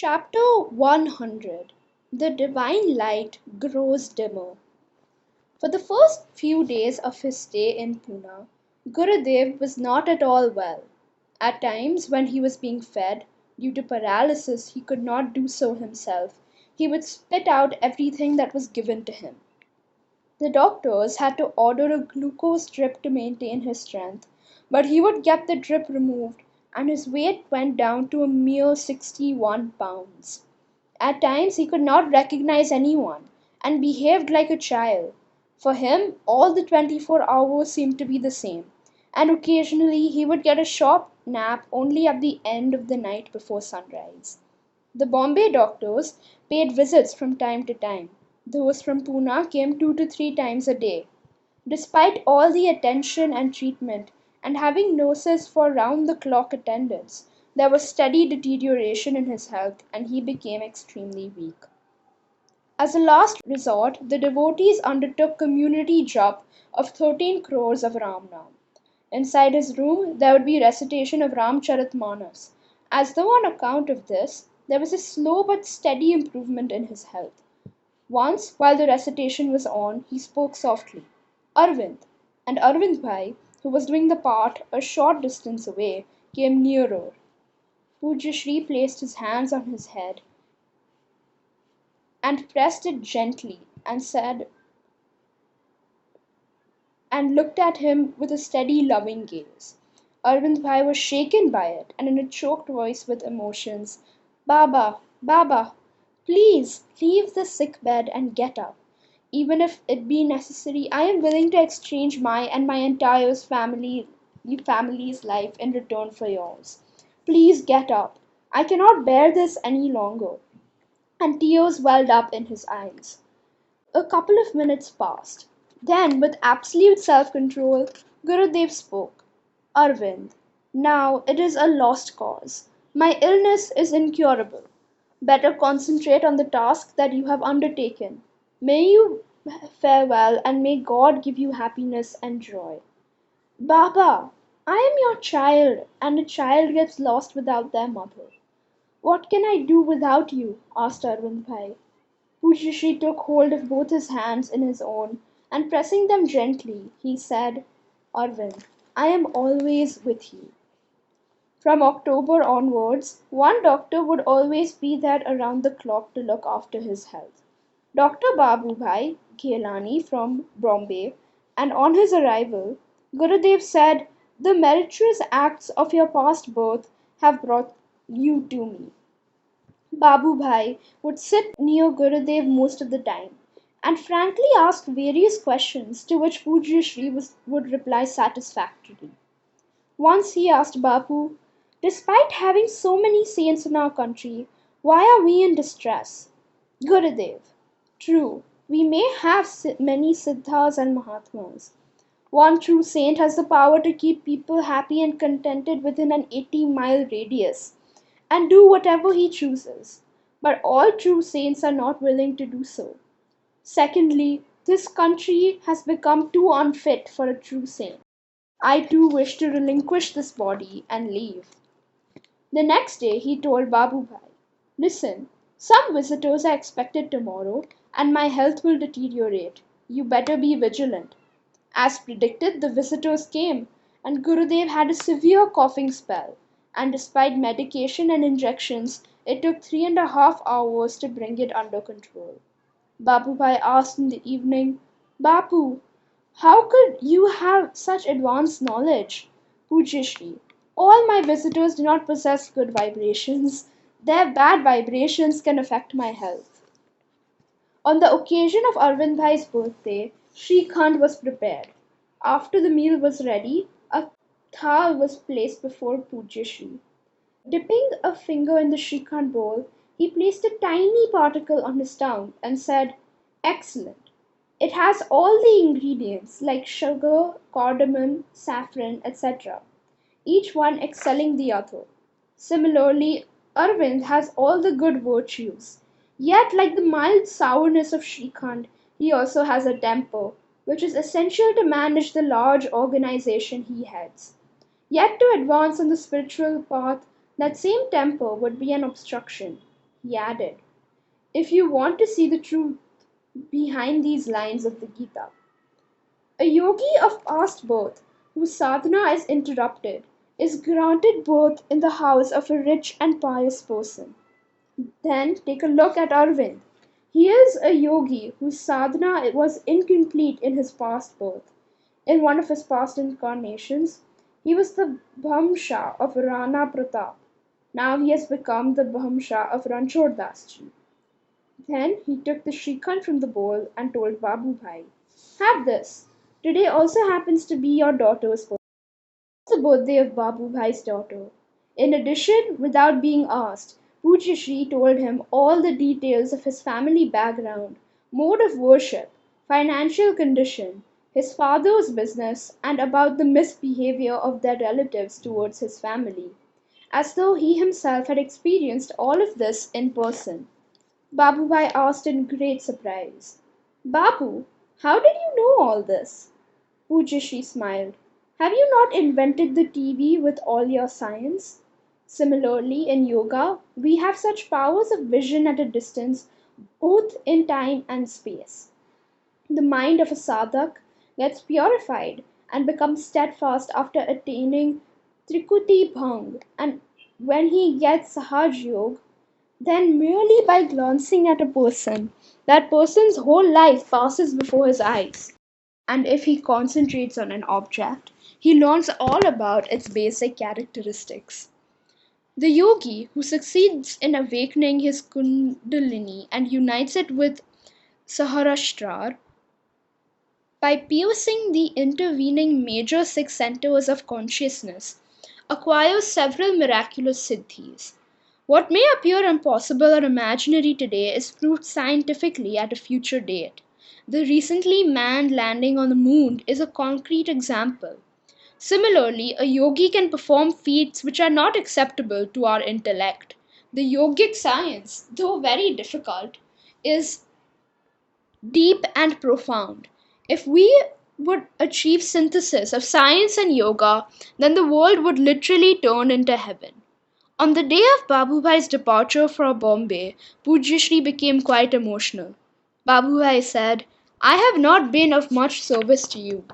Chapter 100. The Divine Light Grows Dimmer. For the first few days of his stay in Pune, Gurudev was not at all well. At times, when he was being fed, due to paralysis he could not do so himself, he would spit out everything that was given to him. The doctors had to order a glucose drip to maintain his strength, but he would get the drip removed and his weight went down to a mere 61 pounds. At times he could not recognize anyone and behaved like a child. For him, all the 24 hours seemed to be the same, and occasionally he would get a short nap only at the end of the night before sunrise. The Bombay doctors paid visits from time to time. Those from Pune came 2 to 3 times a day. Despite all the attention and treatment, and having nurses for round-the-clock attendance, there was steady deterioration in his health and he became extremely weak. As a last resort, the devotees undertook community jap of 13 crores of Ram Nam. Inside his room, there would be recitation of Ramcharitmanas. As though on account of this, there was a slow but steady improvement in his health. Once, while the recitation was on, he spoke softly, "Arvind," and Arvind Bhai, who was doing the part a short distance away, came nearer. Pujya Shri placed his hands on his head and pressed it gently and said, and looked at him with a steady, loving gaze. Arvind Bhai was shaken by it, and in a choked voice with emotions, "Baba, Baba, please leave the sick bed and get up. Even if it be necessary, I am willing to exchange my and my entire family's life in return for yours. Please get up. I cannot bear this any longer." And tears welled up in his eyes. A couple of minutes passed. Then, with absolute self-control, Gurudev spoke. "Arvind, now it is a lost cause. My illness is incurable. Better concentrate on the task that you have undertaken. May you fare well and may God give you happiness and joy." "Baba, I am your child, and a child gets lost without their mother. What can I do without you?" asked Arvind Bhai. Pujya Shri took hold of both his hands in his own, and pressing them gently, he said, "Arvind, I am always with you." From October onwards, one doctor would always be there around the clock to look after his health. Dr. Babu Bhai Ghelani from Bombay, and on his arrival, Gurudev said, "The meritorious acts of your past birth have brought you to me." Babu Bhai would sit near Gurudev most of the time, and frankly ask various questions to which Pujya Shri would reply satisfactorily. Once he asked Bapu, "Despite having so many saints in our country, why are we in distress?" Gurudev: "True, we may have many siddhas and mahatmas. One true saint has the power to keep people happy and contented within an 80-mile radius, and do whatever he chooses. But all true saints are not willing to do so. Secondly, this country has become too unfit for a true saint. I too wish to relinquish this body and leave." The next day he told Babu Bhai, "Listen, some visitors are expected tomorrow and my health will deteriorate. You better be vigilant." As predicted, the visitors came, and Gurudev had a severe coughing spell, and despite medication and injections, it took 3.5 hours to bring it under control. Babu Bhai asked in the evening, "Bapu, how could you have such advanced knowledge?" Pujya Shri: "All my visitors do not possess good vibrations. Their bad vibrations can affect my health." On the occasion of Arvind Bhai's birthday, Srikhand was prepared. After the meal was ready, a thal was placed before Pujya Shri. Dipping a finger in the Srikhand bowl, he placed a tiny particle on his tongue and said, "Excellent. It has all the ingredients like sugar, cardamom, saffron, etc., each one excelling the other. Similarly, Arvind has all the good virtues. Yet, like the mild sourness of Srikhand, he also has a temper, which is essential to manage the large organization he heads. Yet to advance on the spiritual path, that same temper would be an obstruction. he added, if you want to see the truth behind these lines of the Gita. A yogi of past birth, whose sadhana is interrupted, is granted birth in the house of a rich and pious person. Then take a look at Arvind. He is a yogi whose sadhana was incomplete in his past birth. In one of his past incarnations, he was the Bhamsha of Rana Pratap. Now he has become the Bhamsha of Ranchoddasji. Then he took the Shrikhand from the bowl and told Babu Bhai, have this. Today also happens to be your daughter's birthday. It's the birthday of Babu Bhai's daughter. In addition, without being asked, Pujya Shri told him all the details of his family background, mode of worship, financial condition, his father's business, and about the misbehavior of their relatives towards his family, as though he himself had experienced all of this in person. Babu Bhai asked in great surprise, Babu, how did you know all this? Pujya Shri smiled. Have you not invented the TV with all your science? Similarly, in yoga, we have such powers of vision at a distance, both in time and space. The mind of a sadhak gets purified and becomes steadfast after attaining Trikuti Bhang, and when he gets Sahaj Yoga, then merely by glancing at a person, that person's whole life passes before his eyes. And if he concentrates on an object, he learns all about its basic characteristics. The yogi who succeeds in awakening his kundalini and unites it with Saharashtra by piercing the intervening major six centers of consciousness acquires several miraculous siddhis. What may appear impossible or imaginary today is proved scientifically at a future date. The recently manned landing on the moon is a concrete example. Similarly, a yogi can perform feats which are not acceptable to our intellect. The yogic science, though very difficult, is deep and profound. If we would achieve synthesis of science and yoga, then the world would literally turn into heaven. On the day of Babu Bhai's departure for Bombay, Pujya Shri became quite emotional. Babu Bhai said, I have not been of much service to you.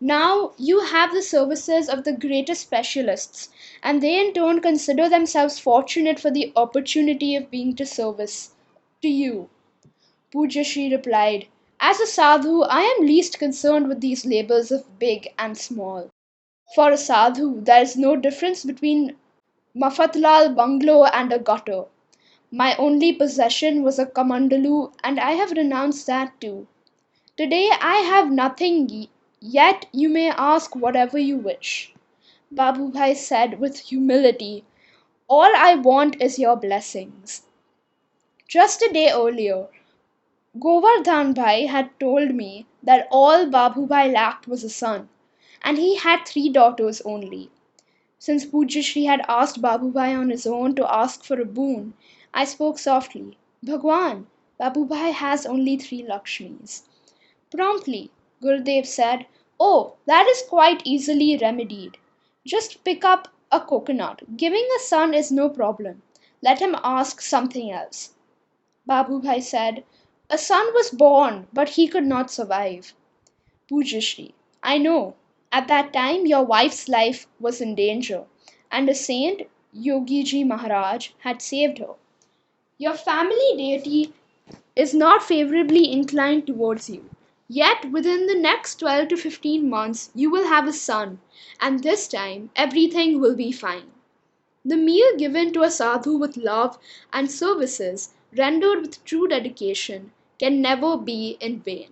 Now you have the services of the greatest specialists, and they in turn consider themselves fortunate for the opportunity of being to service to you. Pujya Shri replied, as a sadhu, I am least concerned with these labels of big and small. For a sadhu, there is no difference between Mafatlal bungalow and a gutter. My only possession was a kamandalu, and I have renounced that too. Today I have nothing, yet you may ask whatever you wish. Babu Bhai said with humility, all I want is your blessings. Just a day earlier, Govardhan Bhai had told me that all Babu Bhai lacked was a son, and he had 3 daughters only. Since Pujya Shri had asked Babu Bhai on his own to ask for a boon, I spoke softly. Bhagwan, Babu Bhai has only 3 Lakshmis. Promptly, Gurudev said, oh, that is quite easily remedied. Just pick up a coconut. Giving a son is no problem. Let him ask something else. Babu Bhai said, a son was born, but he could not survive. Pujya Shri, I know. At that time, your wife's life was in danger, and a saint, Yogiji Maharaj, had saved her. Your family deity is not favorably inclined towards you. Yet, within the next 12 to 15 months, you will have a son, and this time, everything will be fine. The meal given to a sadhu with love and services rendered with true dedication can never be in vain.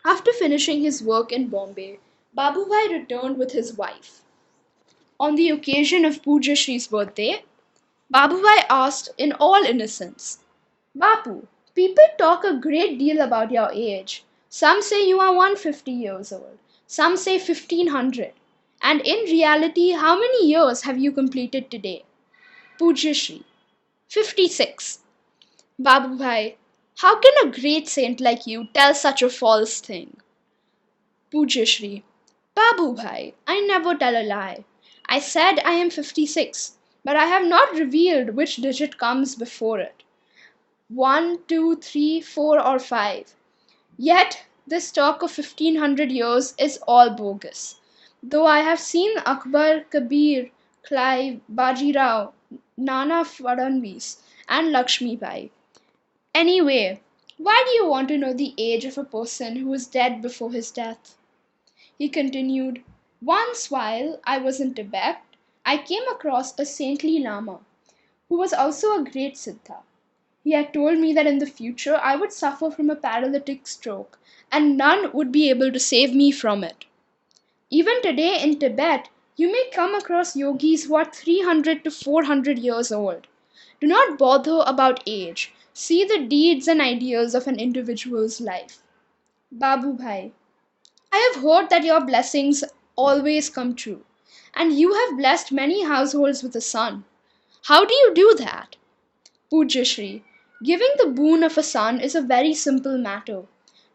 After finishing his work in Bombay, Babu Bhai returned with his wife. On the occasion of Pujya Shri's birthday, Babu Bhai asked in all innocence, Bapu, people talk a great deal about your age. Some say you are 150 years old, some say 1500. And in reality, how many years have you completed today? Pujya Shri, 56. Babu Bhai, how can a great saint like you tell such a false thing? Pujya Shri, Babu Bhai, I never tell a lie. I said I am 56, but I have not revealed which digit comes before it. 1, 2, 3, 4, or 5. Yet, this talk of 1500 years is all bogus. Though I have seen Akbar, Kabir, Clive, Bajirao, Nana Fadnvis, and Lakshmi Bai. Anyway, why do you want to know the age of a person who was dead before his death? He continued, once while I was in Tibet, I came across a saintly Lama, who was also a great Siddha. He had told me that in the future I would suffer from a paralytic stroke, and none would be able to save me from it. Even today in Tibet, you may come across yogis who are 300 to 400 years old. Do not bother about age. See the deeds and ideals of an individual's life. Babu Bhai, I have heard that your blessings always come true, and you have blessed many households with a son. How do you do that? Pujya Shri, giving the boon of a son is a very simple matter.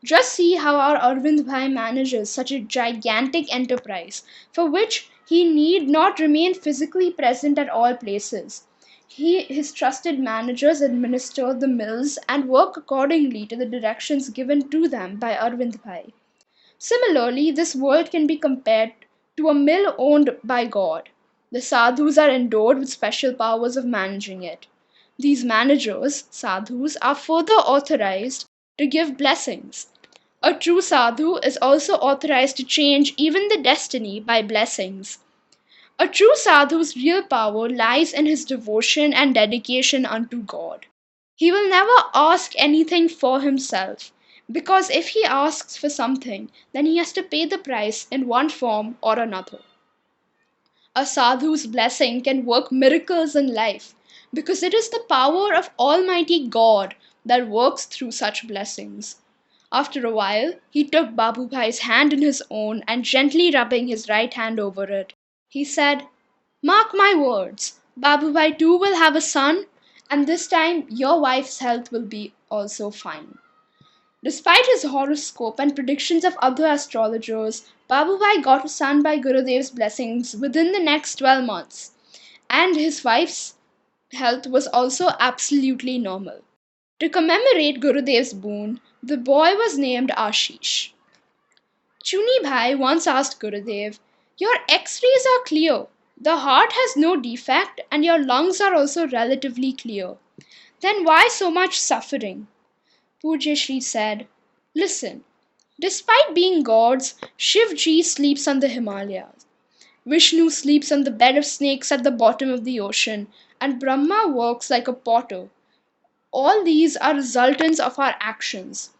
Just see how our Arvind Bhai manages such a gigantic enterprise, for which he need not remain physically present at all places. His trusted managers administer the mills and work accordingly to the directions given to them by Arvind Bhai. Similarly, this world can be compared to a mill owned by God. The sadhus are endowed with special powers of managing it. These managers, sadhus, are further authorized to give blessings. A true sadhu is also authorized to change even the destiny by blessings. A true sadhu's real power lies in his devotion and dedication unto God. He will never ask anything for himself, because if he asks for something, then he has to pay the price in one form or another. A sadhu's blessing can work miracles in life, because it is the power of Almighty God that works through such blessings. After a while, he took Babu Bhai's hand in his own and gently rubbing his right hand over it, he said, mark my words, Babu Bhai too will have a son, and this time your wife's health will be also fine. Despite his horoscope and predictions of other astrologers, Babu Bhai got a son by Gurudev's blessings within the next 12 months, and his wife's health was also absolutely normal. To commemorate Gurudev's boon, the boy was named Ashish. Chuni Bhai once asked Gurudev, your x-rays are clear, the heart has no defect, and your lungs are also relatively clear. Then why so much suffering? Pujya Shri said, listen, despite being gods, Shivji sleeps on the Himalayas. Vishnu sleeps on the bed of snakes at the bottom of the ocean, and Brahma works like a potter. All these are resultants of our actions.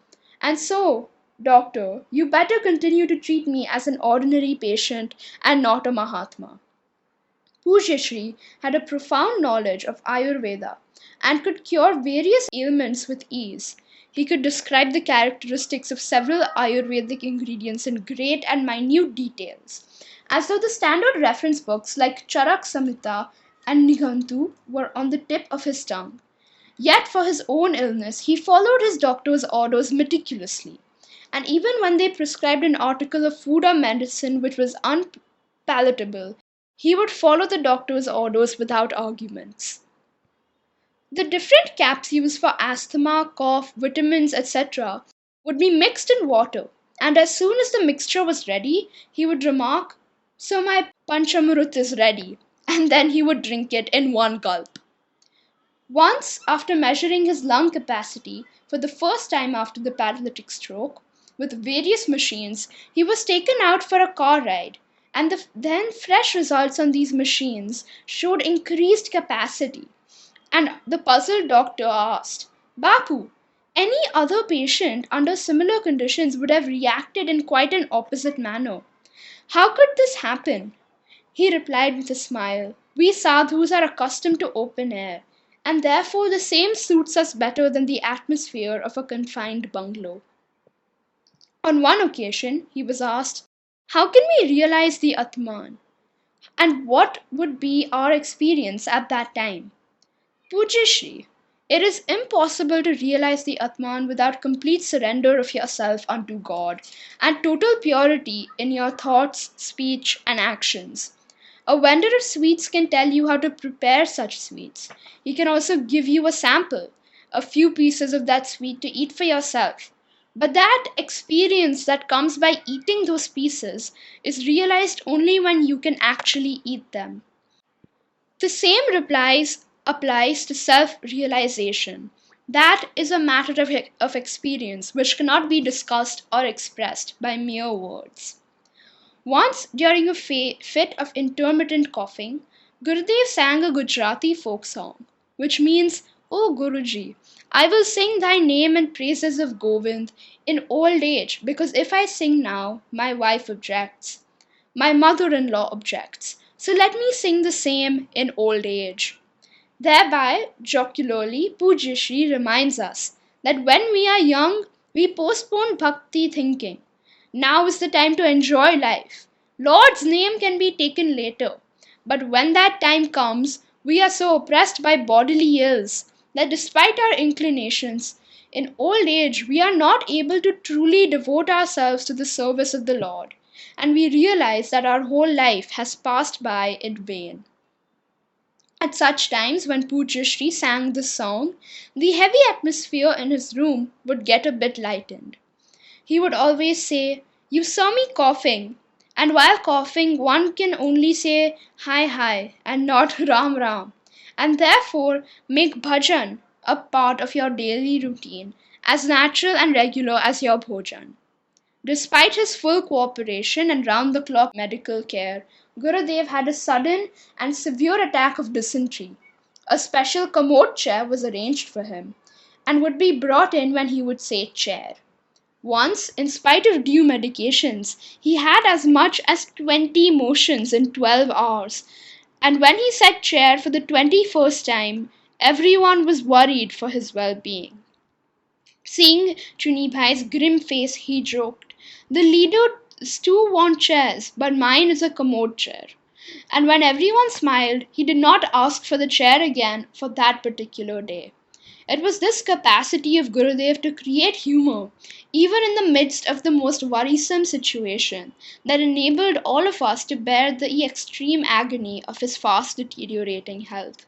And so, doctor, you better continue to treat me as an ordinary patient and not a Mahatma. Pujya Shri had a profound knowledge of Ayurveda and could cure various ailments with ease. He could describe the characteristics of several Ayurvedic ingredients in great and minute details, as though the standard reference books like Charak Samhita and Nighantu were on the tip of his tongue. Yet for his own illness, he followed his doctor's orders meticulously, and even when they prescribed an article of food or medicine which was unpalatable, he would follow the doctor's orders without arguments. The different capsules for asthma, cough, vitamins, etc. would be mixed in water, and as soon as the mixture was ready, he would remark, so my Panchamrut is ready, and then he would drink it in one gulp. Once, after measuring his lung capacity for the first time after the paralytic stroke, with various machines, he was taken out for a car ride, and then fresh results on these machines showed increased capacity. And the puzzled doctor asked, Bapu, any other patient under similar conditions would have reacted in quite an opposite manner. How could this happen? He replied with a smile, we sadhus are accustomed to open air, and therefore the same suits us better than the atmosphere of a confined bungalow. On one occasion, he was asked, how can we realize the Atman? And what would be our experience at that time? Pujya Shri, it is impossible to realize the Atman without complete surrender of yourself unto God and total purity in your thoughts, speech, and actions. A vendor of sweets can tell you how to prepare such sweets. He can also give you a sample, a few pieces of that sweet to eat for yourself. But that experience that comes by eating those pieces is realized only when you can actually eat them. The same applies to self-realization. That is a matter of experience which cannot be discussed or expressed by mere words. Once, during a fit of intermittent coughing, Gurudev sang a Gujarati folk song, which means, "O Guruji, I will sing thy name and praises of Govind in old age, because if I sing now, my wife objects. My mother-in-law objects. So let me sing the same in old age." Thereby, jocularly, Pujya Shri reminds us that when we are young, we postpone bhakti thinking. Now is the time to enjoy life. Lord's name can be taken later. But when that time comes, we are so oppressed by bodily ills that despite our inclinations, in old age we are not able to truly devote ourselves to the service of the Lord, and we realize that our whole life has passed by in vain. At such times, when Pujya Shri sang this song, the heavy atmosphere in his room would get a bit lightened. He would always say, "You saw me coughing," and while coughing, one can only say "Hi Hi" and not "Ram Ram," and therefore make bhajan a part of your daily routine, as natural and regular as your bhojan. Despite his full cooperation and round-the-clock medical care, Gurudev had a sudden and severe attack of dysentery. A special commode chair was arranged for him, and would be brought in when he would say chair. Once, in spite of due medications, he had as much as 20 motions in 12 hours, and when he said chair for the 21st time, everyone was worried for his well-being. Seeing Chuni Bhai's grim face, he joked, "The leaders too want chairs, but mine is a commode chair." And when everyone smiled, he did not ask for the chair again for that particular day. It was this capacity of Gurudev to create humor, even in the midst of the most worrisome situation, that enabled all of us to bear the extreme agony of his fast deteriorating health.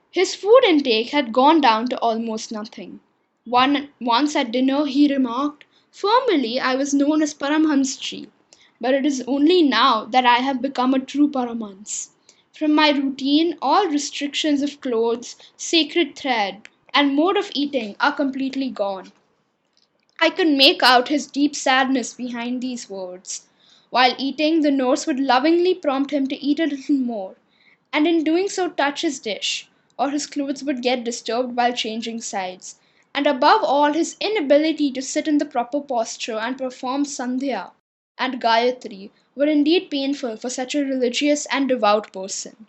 His food intake had gone down to almost nothing. Once at dinner he remarked, "Formerly I was known as Paramhansji, but it is only now that I have become a true Paramhans. From my routine, all restrictions of clothes, sacred thread, and mode of eating are completely gone." I could make out his deep sadness behind these words. While eating, the nurse would lovingly prompt him to eat a little more, and in doing so touch his dish, or his clothes would get disturbed while changing sides, and above all his inability to sit in the proper posture and perform Sandhya and Gayatri were indeed painful for such a religious and devout person.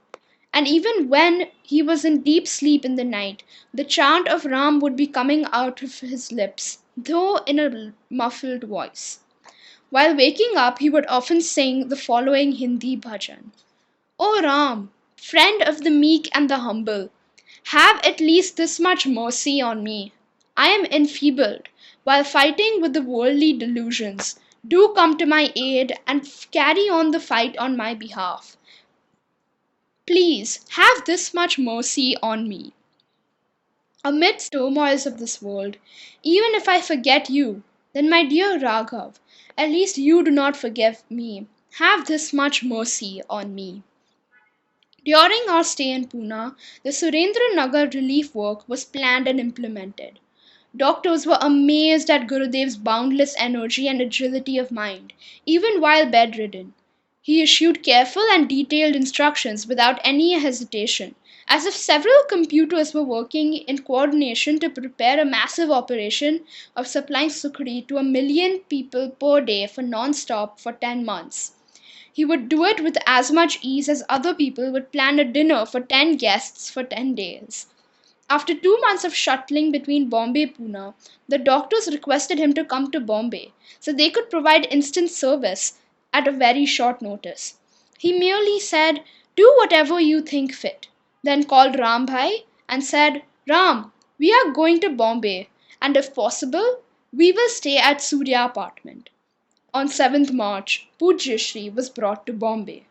And even when he was in deep sleep in the night, the chant of Ram would be coming out of his lips, though in a muffled voice. While waking up, he would often sing the following Hindi bhajan: "O Ram, friend of the meek and the humble, have at least this much mercy on me. I am enfeebled while fighting with the worldly delusions. Do come to my aid and carry on the fight on my behalf. Please have this much mercy on me. Amidst turmoils of this world, even if I forget you, then my dear Raghav, at least you do not forget me. Have this much mercy on me." During our stay in Pune, the Surendra Nagar relief work was planned and implemented. Doctors were amazed at Gurudev's boundless energy and agility of mind, even while bedridden. He issued careful and detailed instructions without any hesitation, as if several computers were working in coordination to prepare a massive operation of supplying sukhri to 1 million people per day for non-stop for 10 months. He would do it with as much ease as other people would plan a dinner for 10 guests for 10 days. After 2 months of shuttling between Bombay and Pune, the doctors requested him to come to Bombay so they could provide instant service at a very short notice. He merely said, "Do whatever you think fit," then called Ram Bhai and said, "Ram, we are going to Bombay, and if possible, we will stay at Surya apartment." On 7th March, Pujya Shri was brought to Bombay.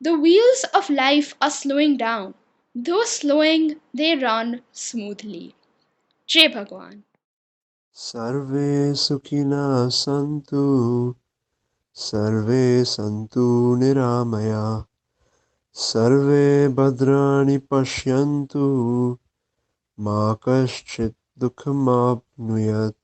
The wheels of life are slowing down. Though slowing, they run smoothly. Jai Bhagwan. Sarve Sukhina Santu, Sarve Santu Niramaya, Sarve Bhadrani Pashyantu, Ma Kaschit Dukhamapnuyat.